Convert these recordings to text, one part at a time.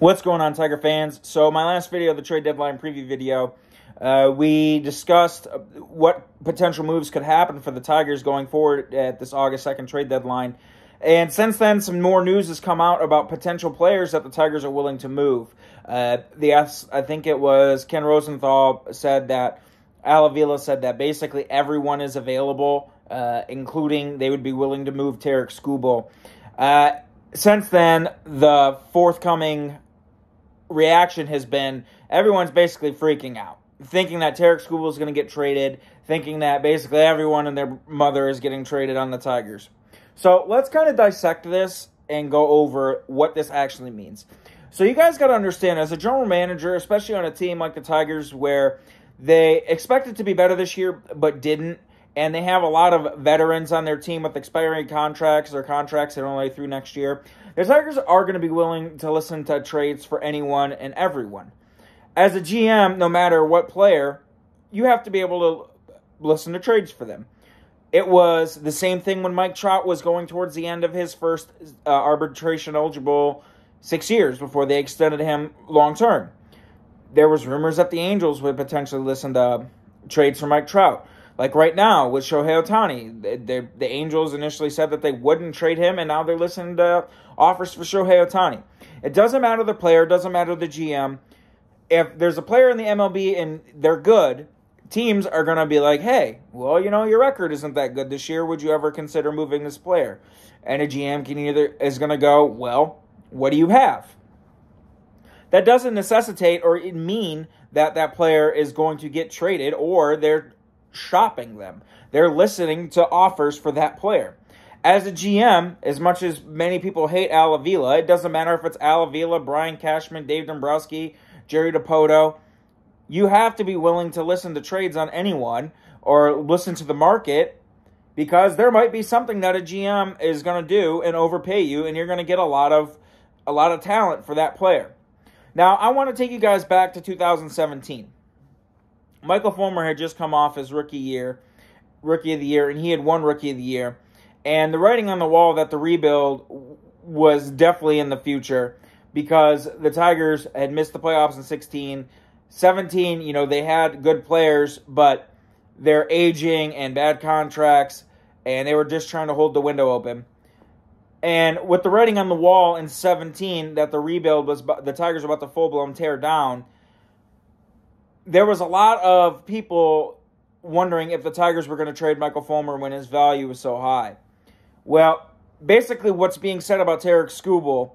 What's going on, Tiger fans? So my last video, the trade deadline preview video, we discussed what potential moves could happen for the Tigers going forward at this August 2nd trade deadline. And since then, some more news has come out about potential players that the Tigers are willing to move. I think it was Ken Rosenthal said that, Al Avila said that basically everyone is available, including they would be willing to move Tarik Skubal. Since then, the forthcoming reaction has been everyone's basically freaking out, thinking that Tarik Skubal is going to get traded, thinking that basically everyone and their mother is getting traded on the Tigers. So let's kind of dissect this and go over what this actually means. So you guys got to understand, as a general manager, especially on a team like the Tigers where they expected to be better this year but didn't, and they have a lot of veterans on their team with expiring contracts or contracts that are only through next year, the Tigers are going to be willing to listen to trades for anyone and everyone. As a GM, no matter what player, you have to be able to listen to trades for them. It was the same thing when Mike Trout was going towards the end of his first arbitration-eligible 6 years before they extended him long-term. There was rumors that the Angels would potentially listen to trades for Mike Trout. Like right now with Shohei Ohtani, the Angels initially said that they wouldn't trade him, and now they're listening to offers for Shohei Ohtani. It doesn't matter the player, it doesn't matter the GM. If there's a player in the MLB and they're good, teams are going to be like, hey, well, you know, your record isn't that good this year. Would you ever consider moving this player? And a GM is going to go, well, what do you have? That doesn't necessitate or mean that that player is going to get traded or they're shopping them. They're listening to offers for that player. As a GM, as much as many people hate Al Avila, it doesn't matter if it's Al Avila, Brian Cashman, Dave Dombrowski, Jerry Dipoto. You have to be willing to listen to trades on anyone or listen to the market, because there might be something that a GM is going to do and overpay you, and you're going to get a lot of talent for that player. Now, I want to take you guys back to 2017. Michael Fulmer had just come off his Rookie of the Year, and he had won Rookie of the Year. And the writing on the wall that the rebuild was definitely in the future, because the Tigers had missed the playoffs in 16. 17, you know, they had good players, but they're aging and bad contracts, and they were just trying to hold the window open. And with the writing on the wall in 17 that the rebuild was, the Tigers were about to full-blown tear down, there was a lot of people wondering if the Tigers were going to trade Michael Fulmer when his value was so high. Well, basically what's being said about Tarik Skubal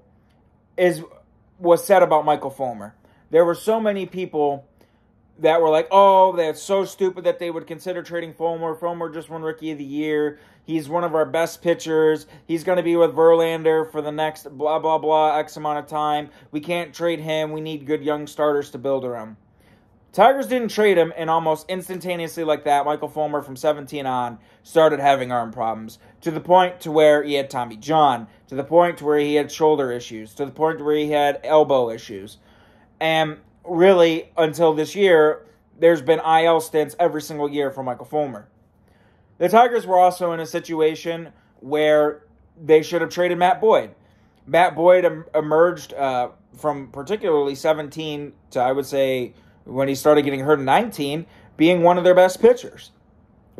was said about Michael Fulmer. There were so many people that were like, oh, that's so stupid that they would consider trading Fulmer. Fulmer just won Rookie of the Year. He's one of our best pitchers. He's going to be with Verlander for the next blah, blah, blah, X amount of time. We can't trade him. We need good young starters to build around. Tigers didn't trade him, and almost instantaneously like that, Michael Fulmer from 17 on started having arm problems, to the point to where he had Tommy John, to the point to where he had shoulder issues, to the point where he had elbow issues. And really, until this year, there's been IL stints every single year for Michael Fulmer. The Tigers were also in a situation where they should have traded Matt Boyd. Matt Boyd emerged from particularly 17 to, I would say, when he started getting hurt in 19, being one of their best pitchers,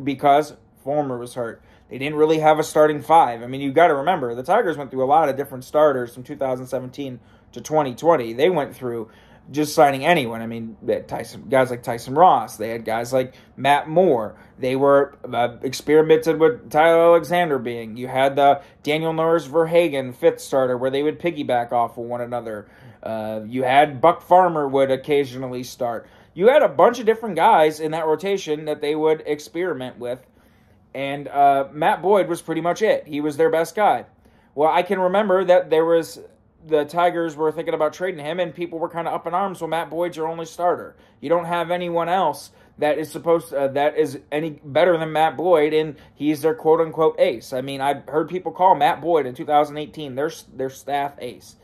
because Fulmer was hurt. They didn't really have a starting five. I mean, you got to remember, the Tigers went through a lot of different starters from 2017 to 2020. They went through just signing anyone. I mean, they had guys like Tyson Ross. They had guys like Matt Moore. They were experimented with Tyler Alexander being. You had the Daniel Norris Verhagen fifth starter where they would piggyback off of one another. You had Buck Farmer would occasionally start. You had a bunch of different guys in that rotation that they would experiment with. And Matt Boyd was pretty much it. He was their best guy. Well, I can remember that the Tigers were thinking about trading him, and people were kind of up in arms. Well, Matt Boyd's your only starter. You don't have anyone else that is any better than Matt Boyd, and he's their quote-unquote ace. I mean, I've heard people call Matt Boyd in 2018 their staff ace.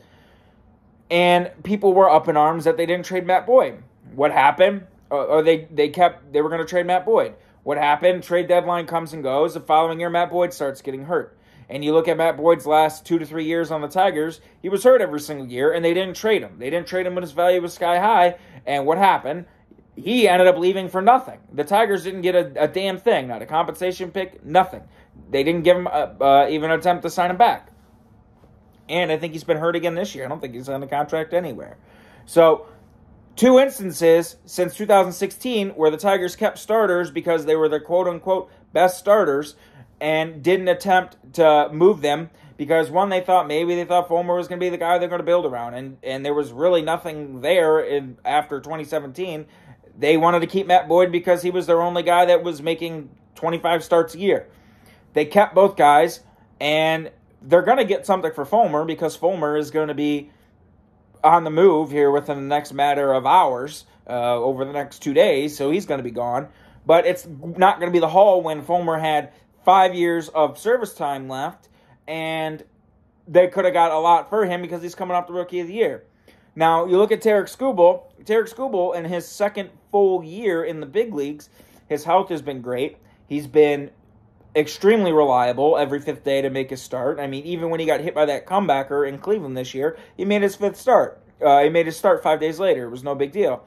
And people were up in arms that they didn't trade Matt Boyd. What happened? They were going to trade Matt Boyd. What happened? Trade deadline comes and goes. The following year, Matt Boyd starts getting hurt. And you look at Matt Boyd's last 2 to 3 years on the Tigers, he was hurt every single year, and they didn't trade him. They didn't trade him when his value was sky high, and what happened? He ended up leaving for nothing. The Tigers didn't get a damn thing, not a compensation pick, nothing. They didn't give him even an attempt to sign him back. And I think he's been hurt again this year. I don't think he's on the contract anywhere. So, 2 instances since 2016 where the Tigers kept starters because they were their quote-unquote best starters and didn't attempt to move them because, one, they thought Fulmer was going to be the guy they're going to build around. And there was really nothing there after 2017. They wanted to keep Matt Boyd because he was their only guy that was making 25 starts a year. They kept both guys, and they're going to get something for Fulmer because Fulmer is going to be on the move here within the next matter of hours, over the next 2 days, so he's going to be gone. But it's not going to be the haul when Fulmer had 5 years of service time left, and they could have got a lot for him because he's coming off the Rookie of the Year. Now, you look at Tarik Skubal. Tarik Skubal, in his second full year in the big leagues, his health has been great. He's been extremely reliable every 5th day to make his start. I mean, even when he got hit by that comebacker in Cleveland this year, he made his 5th start. He made his start 5 days later. It was no big deal.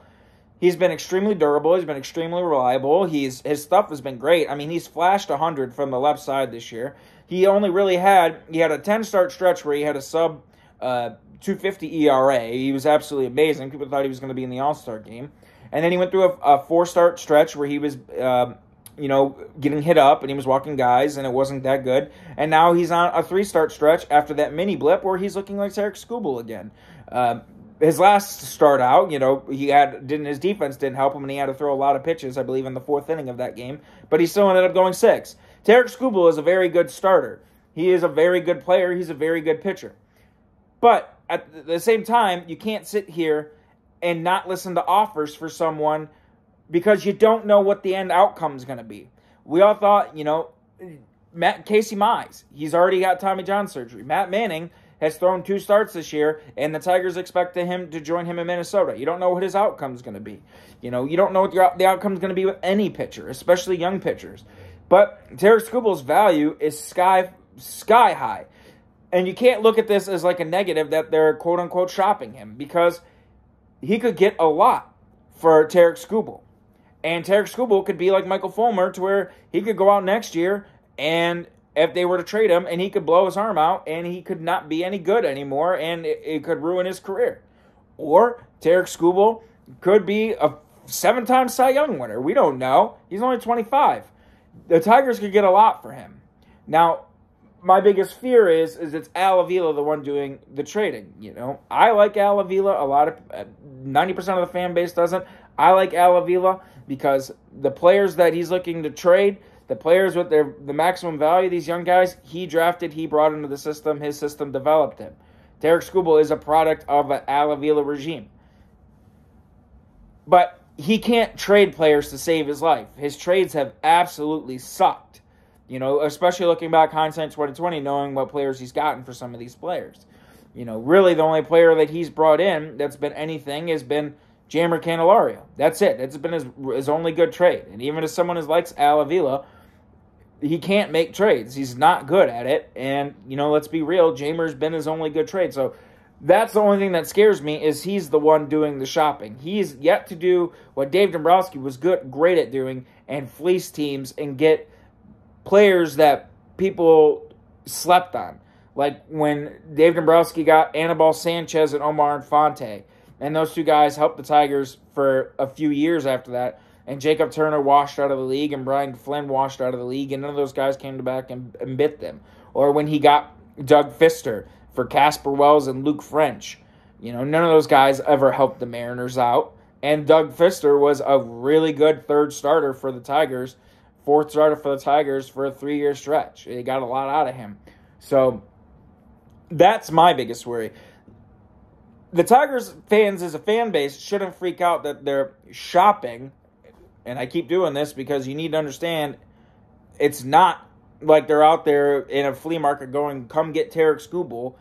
He's been extremely durable. He's been extremely reliable. His stuff has been great. I mean, he's flashed 100 from the left side this year. He had a 10-start stretch where he had a sub 250 ERA. He was absolutely amazing. People thought he was going to be in the All-Star game. And then he went through a 4-start stretch where he was, getting hit up and he was walking guys and it wasn't that good. And now he's on a 3-start stretch after that mini blip where he's looking like Tarik Skubal again. His last start out, his defense didn't help him and he had to throw a lot of pitches, I believe, in the 4th inning of that game. But he still ended up going 6. Tarik Skubal is a very good starter. He is a very good player. He's a very good pitcher. But at the same time, you can't sit here and not listen to offers for someone because you don't know what the end outcome is going to be. We all thought, Casey Mize, he's already got Tommy John surgery. Matt Manning has thrown 2 starts this year, and the Tigers expect him to join him in Minnesota. You don't know what his outcome is going to be. You don't know what the outcome is going to be with any pitcher, especially young pitchers. But Tarik Skubal's value is sky high. And you can't look at this as like a negative that they're quote-unquote shopping him because he could get a lot for Tarik Skubal. And Tarik Skubal could be like Michael Fulmer to where he could go out next year and if they were to trade him and he could blow his arm out and he could not be any good anymore and it could ruin his career. Or Tarik Skubal could be a 7-time Cy Young winner. We don't know. He's only 25. The Tigers could get a lot for him. Now, my biggest fear is it's Al Avila the one doing the trading. I like Al Avila. 90% of the fan base doesn't. I like Al Avila because the players that he's looking to trade, the players with the maximum value, these young guys, he drafted, he brought into the system, his system developed him. Tarik Skubal is a product of an Al Avila regime. But he can't trade players to save his life. His trades have absolutely sucked. Especially looking back, hindsight 2020, knowing what players he's gotten for some of these players. Really the only player that he's brought in that's been anything has been Jeimer Candelario. That's it. That's been his only good trade. And even as someone who likes Al Avila, he can't make trades. He's not good at it. And, let's be real, Jeimer's been his only good trade. So that's the only thing that scares me is he's the one doing the shopping. He's yet to do what Dave Dombrowski was great at doing and fleece teams and get players that people slept on. Like when Dave Dombrowski got Anibal Sanchez and Omar Infante. And those 2 guys helped the Tigers for a few years after that. And Jacob Turner washed out of the league and Brian Flynn washed out of the league. And none of those guys came back and bit them. Or when he got Doug Fister for Casper Wells and Luke French. None of those guys ever helped the Mariners out. And Doug Fister was a really good 3rd starter for the Tigers. 4th starter for the Tigers for a 3-year stretch. They got a lot out of him. So that's my biggest worry. The Tigers fans as a fan base shouldn't freak out that they're shopping. And I keep doing this because you need to understand it's not like they're out there in a flea market going, come get Tarik Skubal.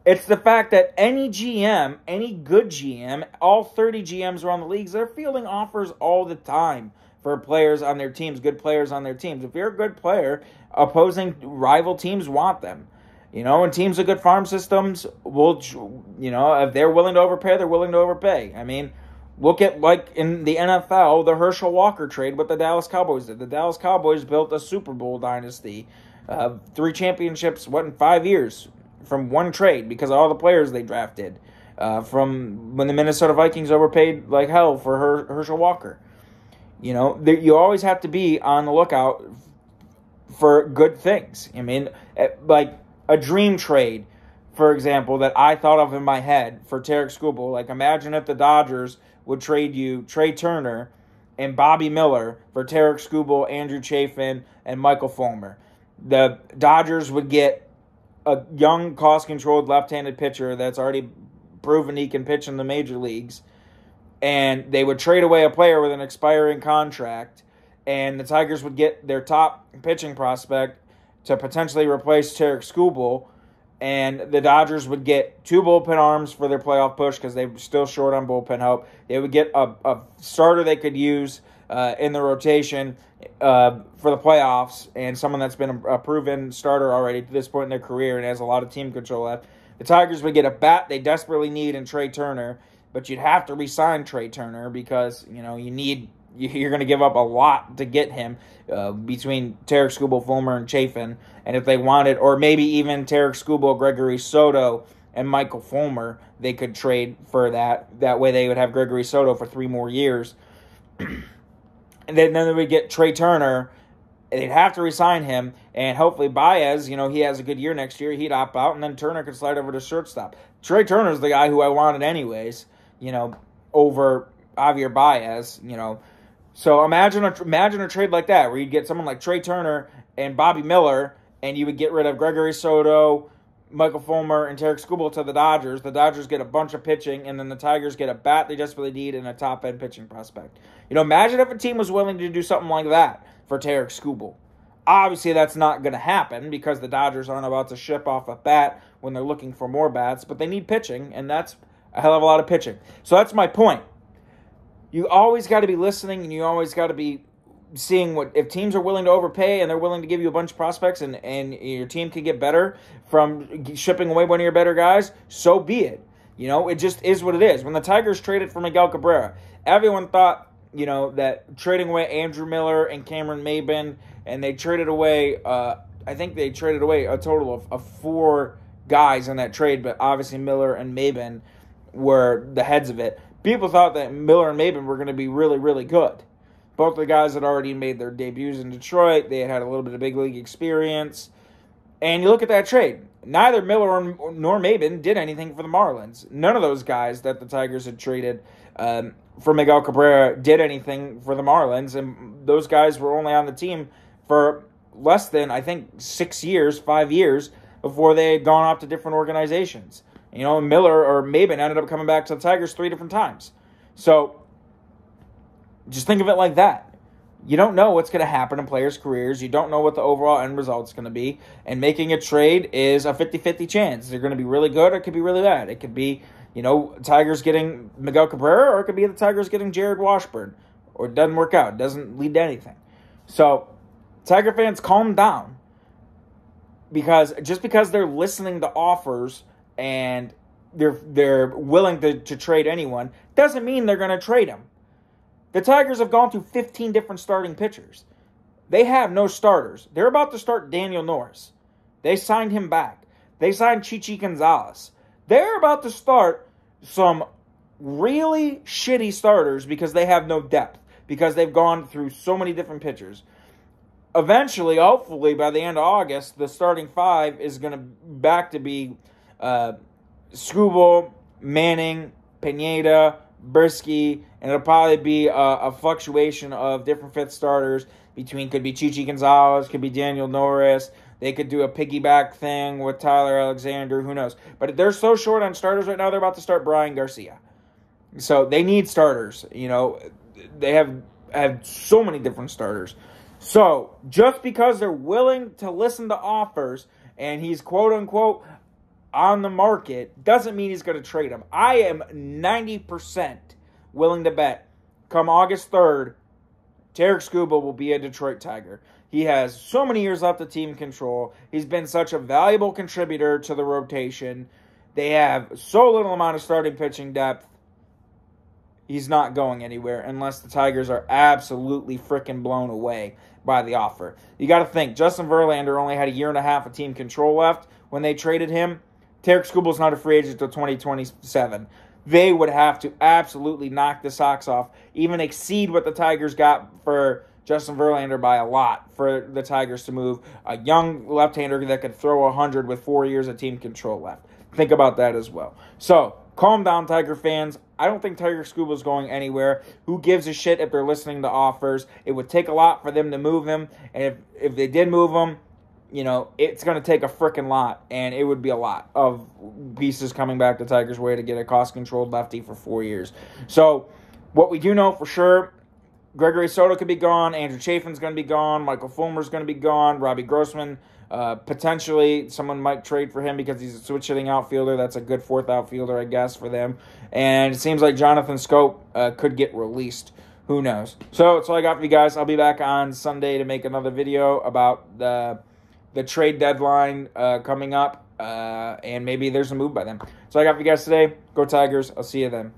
It's the fact that any GM, any good GM, all 30 GMs around the leagues, they're fielding offers all the time for players on their teams, good players on their teams. If you're a good player opposing rival teams want them. And teams with good farm systems will, if they're willing to overpay, they're willing to overpay. I mean, look at, like, in the NFL, the Herschel Walker trade what the Dallas Cowboys did. The Dallas Cowboys built a Super Bowl dynasty, 3 championships, in 5 years from one trade because of all the players they drafted. From when the Minnesota Vikings overpaid like hell for Herschel Walker. You always have to be on the lookout for good things. I mean, like a dream trade, for example, that I thought of in my head for Tarik Skubal. Like, imagine if the Dodgers would trade you Trey Turner and Bobby Miller for Tarik Skubal, Andrew Chafin, and Michael Fulmer. The Dodgers would get a young, cost-controlled left-handed pitcher that's already proven he can pitch in the major leagues, and they would trade away a player with an expiring contract, and the Tigers would get their top pitching prospect to potentially replace Tarik Skubal, and the Dodgers would get 2 bullpen arms for their playoff push because they were still short on bullpen help. They would get a starter they could use in the rotation for the playoffs, and someone that's been a proven starter already to this point in their career and has a lot of team control left. The Tigers would get a bat they desperately need in Trey Turner, but you'd have to re-sign Trey Turner because, you're going to give up a lot to get him between Tarik Skubal, Fulmer, and Chafin. And if they wanted, or maybe even Tarik Skubal, Gregory Soto, and Michael Fulmer, they could trade for that. That way they would have Gregory Soto for 3 more years. And then they would get Trey Turner. They'd have to re-sign him, and hopefully Baez, he has a good year next year. He'd opt out, and then Turner could slide over to shortstop. Trey Turner's the guy who I wanted anyways, over Javier Baez, So imagine a trade like that, where you'd get someone like Trey Turner and Bobby Miller, and you would get rid of Gregory Soto, Michael Fulmer, and Tarik Skubal to the Dodgers. The Dodgers get a bunch of pitching, and then the Tigers get a bat they desperately need and a top-end pitching prospect. Imagine if a team was willing to do something like that for Tarik Skubal. Obviously, that's not going to happen because the Dodgers aren't about to ship off a bat when they're looking for more bats, but they need pitching, and that's a hell of a lot of pitching. So that's my point. You always got to be listening, and you always got to be seeing if teams are willing to overpay and they're willing to give you a bunch of prospects and your team can get better from shipping away one of your better guys, so be it. It just is what it is. When the Tigers traded for Miguel Cabrera, everyone thought, that trading away Andrew Miller and Cameron Maybin, and they traded away, I think they traded away a total of 4 guys in that trade, but obviously Miller and Maybin were the heads of it. People thought that Miller and Maybin were going to be really, really good. Both the guys had already made their debuts in Detroit. They had a little bit of big league experience. And you look at that trade. Neither Miller nor Maybin did anything for the Marlins. None of those guys that the Tigers had traded for Miguel Cabrera did anything for the Marlins. And those guys were only on the team for less than, I think, 5 years, before they had gone off to different organizations. Miller or Maybin ended up coming back to the Tigers 3 different times. So, just think of it like that. You don't know what's going to happen in players' careers. You don't know what the overall end result's going to be. And making a trade is a 50-50 chance. They're going to be really good or it could be really bad. It could be, Tigers getting Miguel Cabrera, or it could be the Tigers getting Jared Washburn. Or it doesn't work out. It doesn't lead to anything. So, Tiger fans, calm down. Because just because they're listening to offers and they're willing to trade anyone, doesn't mean they're going to trade them. The Tigers have gone through 15 different starting pitchers. They have no starters. They're about to start Daniel Norris. They signed him back. They signed Chichi Gonzalez. They're about to start some really shitty starters because they have no depth, because they've gone through so many different pitchers. Eventually, hopefully, by the end of August, the starting 5 is going to back to be Skubal, Manning, Pineda, Brisky, and it'll probably be a fluctuation of different fifth starters could be Chichi Gonzalez, could be Daniel Norris. They could do a piggyback thing with Tyler Alexander, who knows. But they're so short on starters right now, they're about to start Brian Garcia. So they need starters. They have so many different starters. So just because they're willing to listen to offers and he's quote-unquote on the market doesn't mean he's going to trade him. I am 90% willing to bet come August 3rd, Tarik Skubal will be a Detroit Tiger. He has so many years left of team control. He's been such a valuable contributor to the rotation. They have so little amount of starting pitching depth. He's not going anywhere unless the Tigers are absolutely freaking blown away by the offer. You got to think, Justin Verlander only had a year and a half of team control left when they traded him. Tarik Skubal's not a free agent until 2027. They would have to absolutely knock the socks off, even exceed what the Tigers got for Justin Verlander by a lot for the Tigers to move a young left-hander that could throw 100 with 4 years of team control left. Think about that as well. So, calm down, Tiger fans. I don't think Tarik Skubal is going anywhere. Who gives a shit if they're listening to offers? It would take a lot for them to move him, and if they did move him, you know, it's going to take a freaking lot, and it would be a lot of pieces coming back the Tigers' way to get a cost-controlled lefty for 4 years. So, what we do know for sure, Gregory Soto could be gone, Andrew Chafin's going to be gone, Michael Fulmer's going to be gone, Robbie Grossman, potentially someone might trade for him because he's a switch-hitting outfielder. That's a good fourth outfielder, I guess, for them. And it seems like Jonathan Scope could get released. Who knows? So, that's all I got for you guys. I'll be back on Sunday to make another video about the trade deadline coming up, and maybe there's a move by them. So I got for you guys today. Go Tigers. I'll see you then.